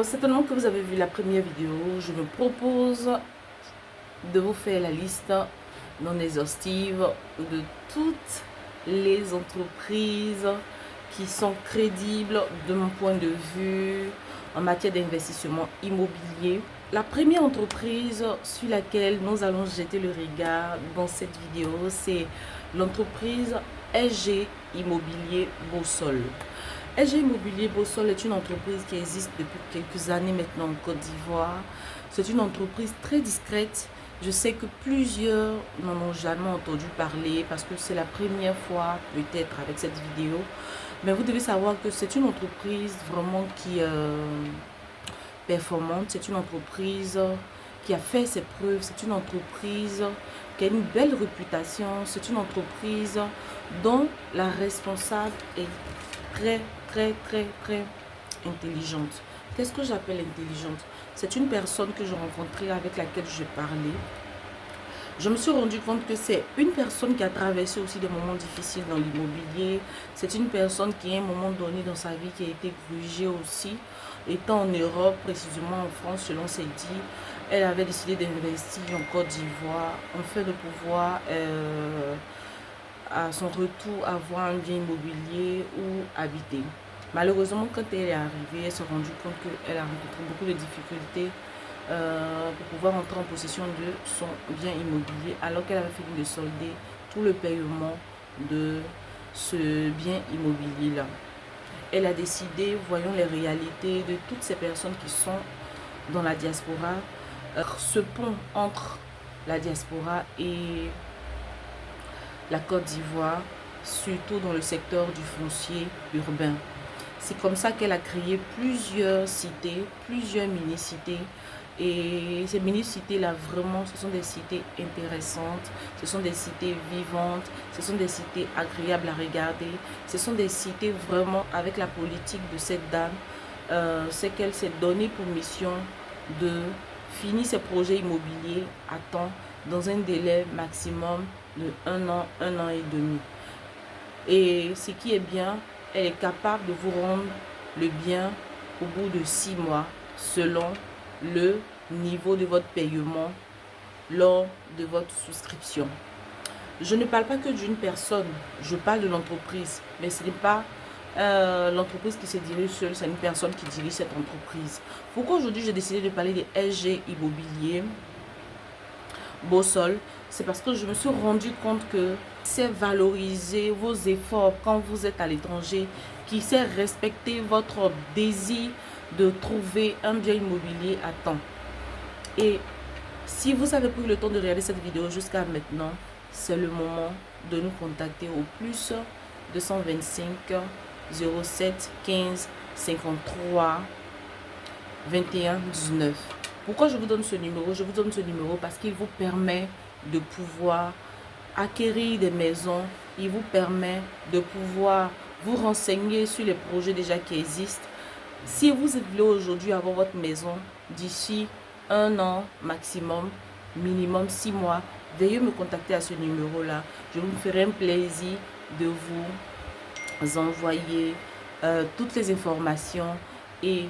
Certainement que vous avez vu la première vidéo. Je me propose de vous faire la liste non exhaustive de toutes les entreprises qui sont crédibles de mon point de vue en matière d'investissement immobilier. La première entreprise sur laquelle nous allons jeter le regard dans cette vidéo, c'est l'entreprise SG Immobilier Bosol. SG Immobilier Bosol est une entreprise qui existe depuis quelques années maintenant en Côte d'Ivoire. C'est une entreprise très discrète. Je sais que plusieurs n'en ont jamais entendu parler parce que c'est la première fois peut-être avec cette vidéo. Mais vous devez savoir que c'est une entreprise vraiment qui est performante. C'est une entreprise qui a fait ses preuves. C'est une entreprise qui a une belle réputation. C'est une entreprise dont la responsable est très intelligente. Qu'est-ce que j'appelle intelligente? C'est une personne que j'ai rencontrée, avec laquelle j'ai parlé. Je me suis rendu compte que c'est une personne qui a traversé aussi des moments difficiles dans l'immobilier. C'est une personne qui, à un moment donné dans sa vie, qui a été grugée aussi. Étant en Europe, précisément en France, selon ses dits, elle avait décidé d'investir en Côte d'Ivoire, afin de pouvoir, à son retour, avoir un bien immobilier où habiter. Malheureusement, quand elle est arrivée, elle s'est rendue compte qu'elle a rencontré beaucoup de difficultés pour pouvoir entrer en possession de son bien immobilier, alors qu'elle avait fini de solder tout le paiement de ce bien immobilier-là. Elle a décidé, voyons les réalités de toutes ces personnes qui sont dans la diaspora, ce pont entre la diaspora et la Côte d'Ivoire, surtout dans le secteur du foncier urbain. C'est comme ça qu'elle a créé plusieurs cités, plusieurs mini-cités. Et ces mini-cités-là, vraiment, ce sont des cités intéressantes, ce sont des cités vivantes, ce sont des cités agréables à regarder, ce sont des cités vraiment avec la politique de cette dame. C'est qu'elle s'est donnée pour mission de finir ses projets immobiliers à temps, dans un délai maximum de un an et demi. Et ce qui est bien, elle est capable de vous rendre le bien au bout de 6 mois, selon le niveau de votre paiement lors de votre souscription. Je ne parle pas que d'une personne, je parle de l'entreprise, mais ce n'est pas l'entreprise qui se dirige seule, c'est une personne qui dirige cette entreprise. Pourquoi aujourd'hui j'ai décidé de parler des SG Immobilier Bosol? C'est parce que je me suis rendu compte que c'est valoriser vos efforts quand vous êtes à l'étranger, qui sait respecter votre désir de trouver un bien immobilier à temps. Et si vous avez pris le temps de regarder cette vidéo jusqu'à maintenant, c'est le moment de nous contacter au plus 225 07 15 53 21 19. Pourquoi je vous donne ce numéro? Je vous donne ce numéro parce qu'il vous permet de pouvoir acquérir des maisons. Il vous permet de pouvoir vous renseigner sur les projets déjà qui existent. Si vous voulez aujourd'hui avoir votre maison d'ici un an maximum, minimum 6 mois, veuillez me contacter à ce numéro-là. Je vous ferai un plaisir de vous envoyer toutes les informations et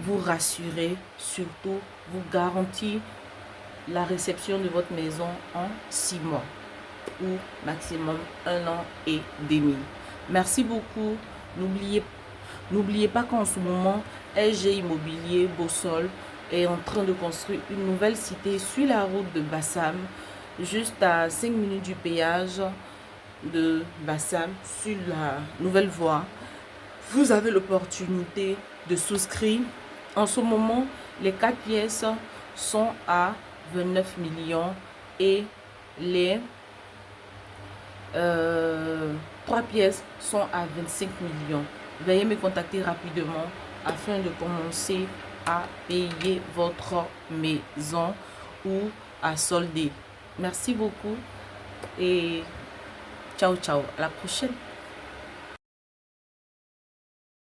vous rassurer, surtout vous garantir la réception de votre maison en 6 mois ou maximum un an et demi. Merci beaucoup. N'oubliez pas qu'en ce moment, SG Immobilier Bosol est en train de construire une nouvelle cité sur la route de Bassam, juste à 5 minutes du péage de Bassam, sur la nouvelle voie. Vous avez l'opportunité de souscrire. En ce moment, les 4 pièces sont à 29 millions et les 3 pièces sont à 25 millions. Veuillez me contacter rapidement afin de commencer à payer votre maison ou à solder. Merci beaucoup et ciao ciao, à la prochaine.